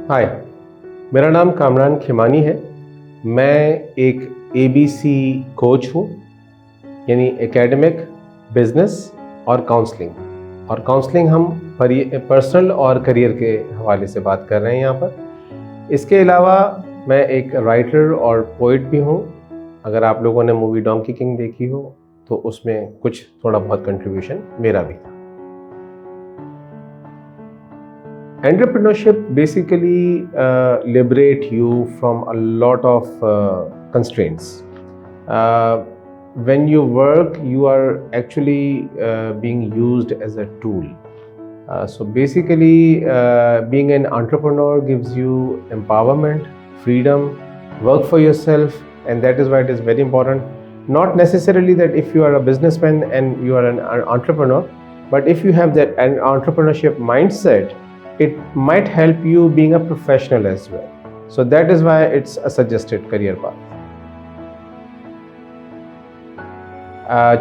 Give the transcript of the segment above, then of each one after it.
हाय, मेरा नाम कामरान खिमानी है। मैं एक ABC कोच हूँ, यानी एकेडमिक, बिजनेस और काउंसलिंग हम पर्सनल और करियर के हवाले से बात कर रहे हैं यहाँ पर। इसके अलावा मैं एक राइटर और पोइट भी हूँ। अगर आप लोगों ने मूवी डोंकी किंग देखी हो तो उसमें कुछ थोड़ा बहुत कंट्रीब्यूशन मेरा भी था। Entrepreneurship basically liberate you from a lot of constraints. Uh, when you work, you are actually being used as a tool. So basically, being an entrepreneur gives you empowerment, freedom, work for yourself, and that is why it is very important. Not necessarily that if you are a businessman and you are an entrepreneur, but if you have that an entrepreneurship mindset, it might help you being a professional as well. So that is why it's a suggested career path.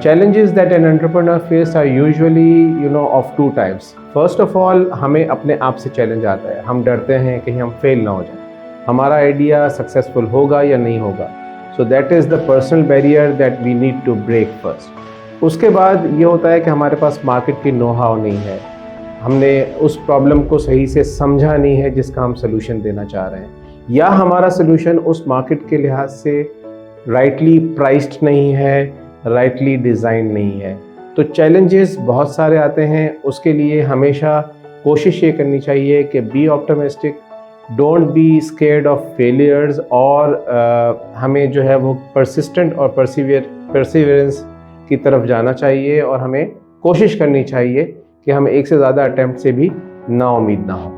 Challenges that an entrepreneur face are usually of two types. First of all, हमें अपने आप से challenge आता है। हम डरते हैं कहीं हम फेल ना हो जाए, हमारा आइडिया सक्सेसफुल होगा या नहीं होगा। So that is the personal barrier that we need to break first. उसके बाद ये होता है कि हमारे पास मार्केट की नो हाउ नहीं है, हमने उस प्रॉब्लम को सही से समझा नहीं है जिसका हम सोल्यूशन देना चाह रहे हैं, या हमारा सोल्यूशन उस मार्केट के लिहाज से राइटली प्राइस्ड नहीं है, राइटली डिज़ाइन नहीं है। तो चैलेंजेस बहुत सारे आते हैं। उसके लिए हमेशा कोशिश ये करनी चाहिए कि be optimistic, don't be scared of failures, और हमें जो है वो परसिस्टेंट और परसिवियरेंस की तरफ जाना चाहिए, और हमें कोशिश करनी चाहिए कि हमें एक से ज़्यादा अटेम्प्ट से भी ना उम्मीद ना हो।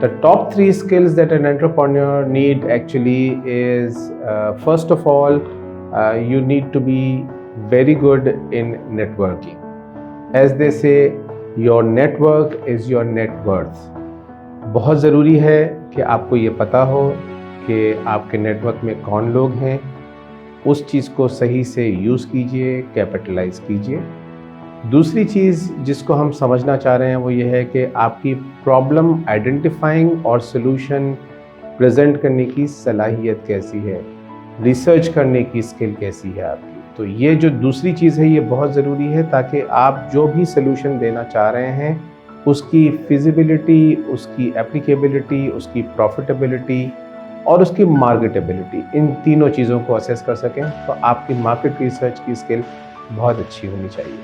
The top 3 skills that an entrepreneur need actually is first of all, you need to be very good in networking. As they say, your network is your net worth. बहुत ज़रूरी है कि आपको ये पता हो कि आपके नेटवर्क में कौन लोग हैं। उस चीज़ को सही से यूज़ कीजिए, कैपिटलाइज कीजिए। दूसरी चीज़ जिसको हम समझना चाह रहे हैं वो ये है कि आपकी प्रॉब्लम आइडेंटिफाइंग और सॉल्यूशन प्रेजेंट करने की सलाहियत कैसी है, रिसर्च करने की स्किल कैसी है आपकी। तो ये जो दूसरी चीज़ है ये बहुत ज़रूरी है, ताकि आप जो भी सॉल्यूशन देना चाह रहे हैं उसकी फिजिबिलिटी, उसकी एप्लीकेबिलिटी, उसकी प्रॉफिटेबिलिटी और उसकी मार्केटेबिलिटी, इन तीनों चीज़ों को असेस कर सकें। तो आपकी मार्केट रिसर्च की स्किल बहुत अच्छी होनी चाहिए।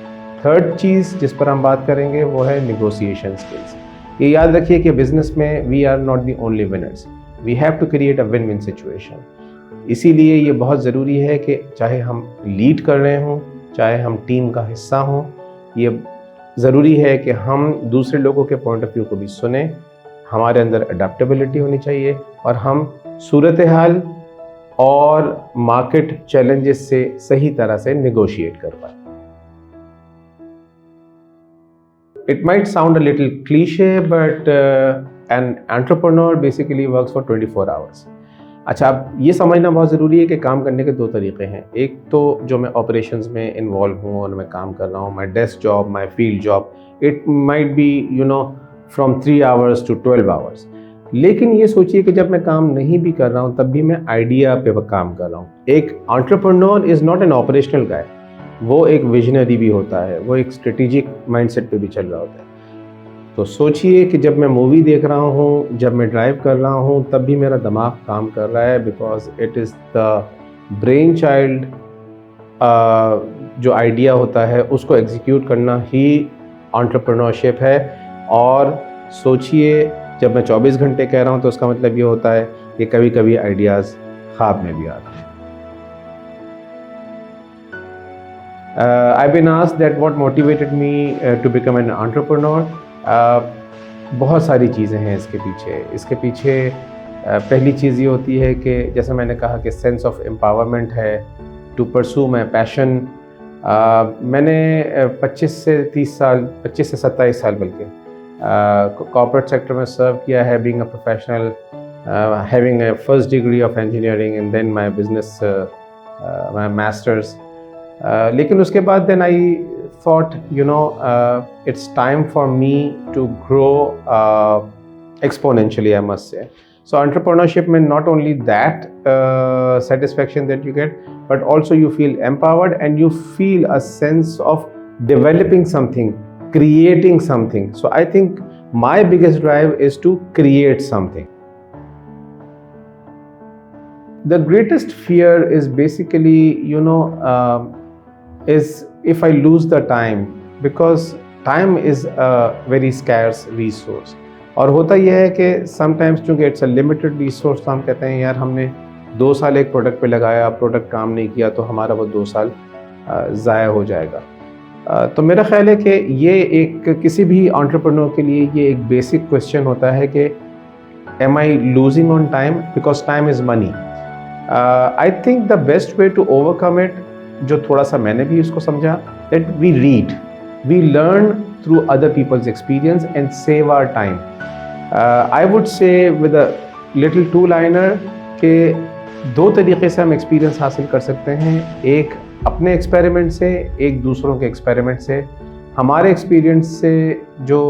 थर्ड चीज़ जिस पर हम बात करेंगे वो है निगोशिएशन स्किल्स। ये याद रखिए कि बिजनेस में we are not the only winners, we have to create a win win situation. इसीलिए ये बहुत ज़रूरी है कि चाहे हम लीड कर रहे हों, चाहे हम टीम का हिस्सा हों, ये ज़रूरी है कि हम दूसरे लोगों के पॉइंट ऑफ व्यू को भी सुने, हमारे अंदर अडेप्टेबिलिटी होनी चाहिए, और हम सूरत हाल और मार्केट चैलेंजेस से सही तरह से निगोशिएट कर पाए। It might sound a little cliche, but an entrepreneur basically works for 24 hours. अच्छा, अब ये समझना बहुत ज़रूरी है कि काम करने के दो तरीके हैं। एक तो जो मैं ऑपरेशंस में इन्वॉल्व हूँ और मैं काम कर रहा हूँ, my desk job, my field job, it might be from 3 hours to 12 hours। लेकिन ये सोचिए कि जब मैं काम नहीं भी कर रहा हूँ तब भी मैं आइडिया पे काम कर रहा हूँ। एक entrepreneur is not an operational guy, वो एक विजनरी भी होता है, वो एक स्ट्रेटेजिक माइंडसेट पे भी चल रहा होता है। तो सोचिए कि जब मैं मूवी देख रहा हूँ, जब मैं ड्राइव कर रहा हूँ, तब भी मेरा दिमाग काम कर रहा है, because it is the brain child. जो आइडिया होता है उसको एग्जीक्यूट करना ही एंटरप्रेन्योरशिप है। और सोचिए, जब मैं 24 घंटे कह रहा हूँ तो उसका मतलब ये होता है कि कभी कभी आइडियाज़ ख्वाब में भी आते हैं। I've been asked that what motivated me to become an entrepreneur. बहुत सारी चीज़ें हैं इसके पीछे पहली चीज़ ये होती है कि जैसे मैंने कहा कि सेंस ऑफ एम्पावरमेंट है, टू परसू माई पैशन। मैंने 25 से 27 साल बल्कि कॉर्पोरेट सेक्टर में सर्व किया है, being a professional, having a first degree of engineering and then my business, my masters. लेकिन उसके बाद then I thought, it's time for me to grow exponentially, I must say. So entrepreneurship means not only that satisfaction that you get, but also you feel empowered and you feel a sense of developing something, creating something. So I think my biggest drive is to create something. The greatest fear is basically, is if I lose the time, because time is a very scarce resource. और होता यह है कि sometimes चूँकि it's a limited resource, तो हम कहते हैं यार हमने 2 साल एक प्रोडक्ट पे लगाया, प्रोडक्ट काम नहीं किया तो हमारा वो 2 साल ज़ाया हो जाएगा। तो मेरा ख्याल है कि ये एक किसी भी एंटरप्रेन्योर के लिए ये एक बेसिक क्वेश्चन होता है कि am I losing on time, because time is money. I think the best way to overcome it, जो थोड़ा सा मैंने भी इसको समझा, that we read, we learn through other people's experience and save our time. I would say with a little two-liner कि 2 तरीके से हम एक्सपीरियंस हासिल कर सकते हैं, एक अपने एक्सपेरिमेंट से, एक दूसरों के एक्सपेरिमेंट से। हमारे एक्सपीरियंस से जो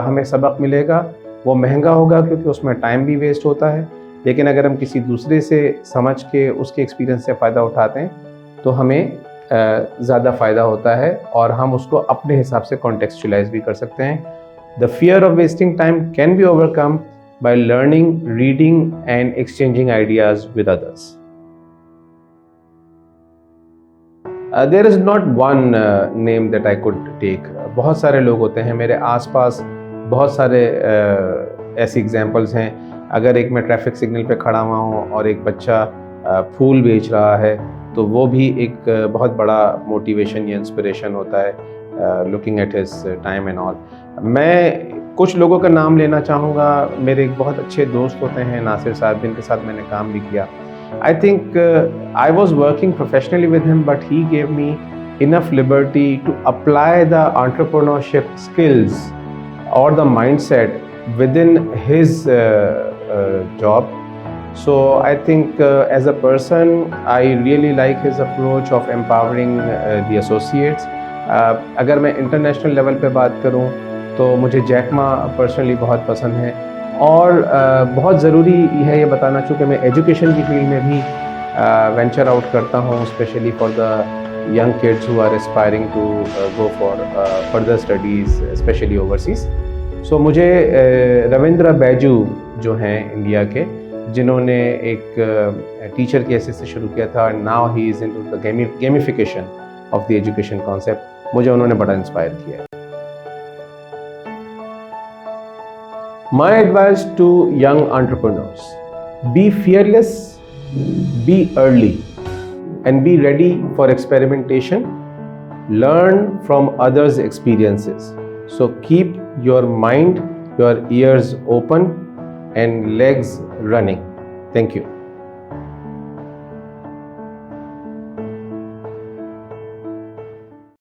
हमें सबक मिलेगा वो महंगा होगा क्योंकि उसमें टाइम भी वेस्ट होता है, लेकिन अगर हम किसी दूसरे से समझ के उसके एक्सपीरियंस से फ़ायदा उठाते हैं तो हमें ज़्यादा फ़ायदा होता है और हम उसको अपने हिसाब से कॉन्टेक्चुअलाइज भी कर सकते हैं। The fear of wasting time can be overcome by learning, reading and exchanging ideas with others. There is not one name that I could take. बहुत सारे लोग होते हैं मेरे आसपास, बहुत सारे ऐसे एग्जांपल्स हैं। अगर एक मैं ट्रैफिक सिग्नल पे खड़ा हुआ हूँ और एक बच्चा फूल बेच रहा है तो वो भी एक बहुत बड़ा मोटिवेशन या इंस्पिरेशन होता है, looking at his time and all. मैं कुछ लोगों का नाम लेना चाहूँगा। मेरे एक बहुत अच्छे दोस्त होते हैं नासिर साहब, जिनके साथ मैंने काम भी किया। I think I was working professionally with him, but he gave me enough liberty to apply the entrepreneurship skills और the mindset within his job. So I think as a person, I really like his approach of empowering the associates. अगर मैं international level पे बात करूं तो मुझे Jack Ma personally बहुत पसंद है और बहुत ज़रूरी है ये बताना, चूँकि मैं एजुकेशन की फील्ड में भी वेंचर आउट करता हूं, specially for the young kids who are aspiring to go for further studies, specially overseas. So मुझे रविंद्र बैजू जो हैं इंडिया के, जिन्होंने एक टीचर के हैसियत से शुरू किया था, now he is into the gamification of the education concept, मुझे उन्होंने बड़ा इंस्पायर किया है. My advice to young entrepreneurs: be fearless, be early, and be ready for experimentation. Learn from others' experiences. So keep your mind, your ears open, and legs running. Thank you.